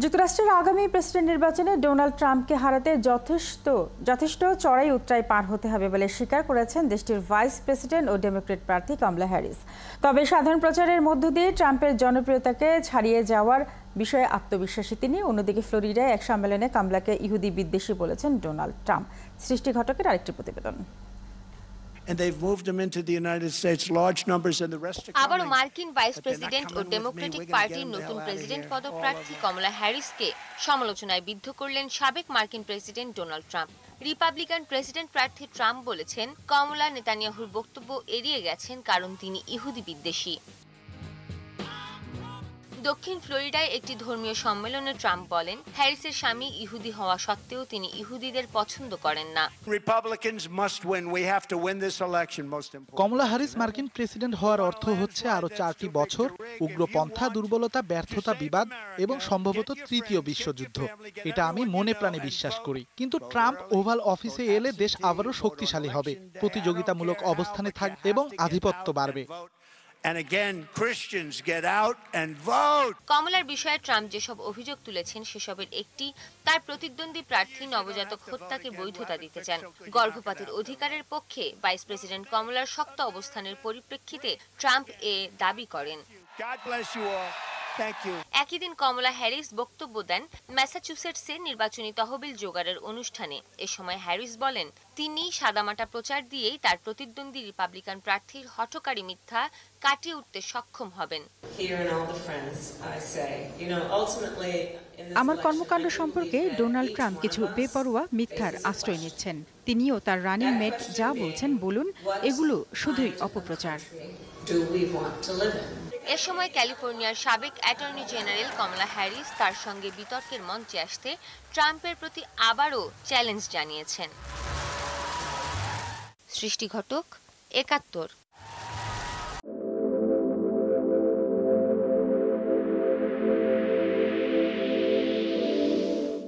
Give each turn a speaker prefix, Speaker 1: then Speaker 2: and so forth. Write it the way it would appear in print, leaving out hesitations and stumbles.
Speaker 1: যুক্তরাষ্ট্রের আগামী প্রেসিডেন্ট নির্বাচনে ডোনাল্ড ট্রাম্পকে হারাতে যথেষ্ট চড়াই উতরাই পার হতে হবে বলে স্বীকার করেছেন দেশটির ভাইস প্রেসিডেন্ট ও ডেমোক্রেট প্রার্থী কমলা হ্যারিস। তবে সাধারণ প্রচারের মধ্য দিয়ে ট্রাম্পের জনপ্রিয়তাকে ছাড়িয়ে যাওয়ার বিষয়ে আত্মবিশ্বাসী তিনি। অন্যদিকে ফ্লোরিডায় এক সম্মেলনে কমলাকে ইহুদি বিদ্বেষী বলেছেন ডোনাল্ড ট্রাম্প। সৃষ্টি ঘটকের আরেকটি প্রতিবেদন।
Speaker 2: আবারও মার্কিন ভাইস প্রেসিডেন্ট ও ডেমোক্রেটিক পার্টির নতুন প্রেসিডেন্ট পদপ্রার্থী কমলা হ্যারিসকে সমালোচনায় বিদ্ধ করলেন সাবেক মার্কিন president Donald Trump. Republican president প্রার্থী ট্রাম্প বলেছেন কমলা নেতানিয়াহুর বক্তব্য এড়িয়ে গেছেন কারণ তিনি ইহুদি বিদ্বেষী। দক্ষিণ ফ্লোরিডায় একটি ধর্মীয় সম্মেলনে ট্রাম্প বলেন হ্যারিসের স্বামী ইহুদি হওয়া সত্ত্বেও তিনি ইহুদিদের পছন্দ করেন না।
Speaker 3: কমলা হ্যারিস মার্কিন প্রেসিডেন্ট হওয়ার অর্থ হচ্ছে আরো 4টি বছর, উগ্রপন্থা, দুর্বলতা, ব্যর্থতা, বিবাদ এবং সম্ভবত তৃতীয় বিশ্বযুদ্ধ। এটা আমি মনে প্রাণে বিশ্বাস করি। কিন্তু ট্রাম্প ওভাল অফিসে এলে দেশ আবারও শক্তিশালী হবে, প্রতিযোগিতামূলক অবস্থানে থাকবে এবং আধিপত্য বাড়বে।
Speaker 2: কমলার বিষয়ে ট্রাম্প যেসব অভিযোগ তুলেছেন সেসবের একটি তার প্রতিদ্বন্দ্বী প্রার্থী নবজাতক হত্যাকে বৈধতা দিতে চান। গর্ভপাতের অধিকারের পক্ষে ভাইস প্রেসিডেন্ট কমলার শক্ত অবস্থানের পরিপ্রেক্ষিতে ট্রাম্প এ দাবি করেন। একই দিন কমলা হ্যারিস বক্তব্য দেন ম্যাসাচুসেটসে নির্বাচনী তহবিল জোগাড়ের অনুষ্ঠানে। এ সময় হ্যারিস বলেন তিনি সাদামাটা প্রচার দিয়েই তার প্রতিদ্বন্দ্বী রিপাবলিকান প্রার্থীর হঠকারী মিথ্যা কাটিয়ে উঠতে সক্ষম হবেন।
Speaker 4: আমার কর্মকাণ্ড সম্পর্কে ডোনাল্ড ট্রাম্প কিছু বেপরোয়া মিথ্যার আশ্রয় নিচ্ছেন। তিনিও তার রানিং মেট যা বলছেন বলুন, এগুলো শুধুই অপপ্রচার।
Speaker 2: এ সময় ক্যালিফোর্নিয়ার সাবেক অ্যাটর্নি জেনারেল কমলা হ্যারিস তার সঙ্গে বিতর্কের মঞ্চে আসতে ট্রাম্পের প্রতি আবারও চ্যালেঞ্জ জানিয়েছেন। সৃষ্টি ঘটক, ৭১।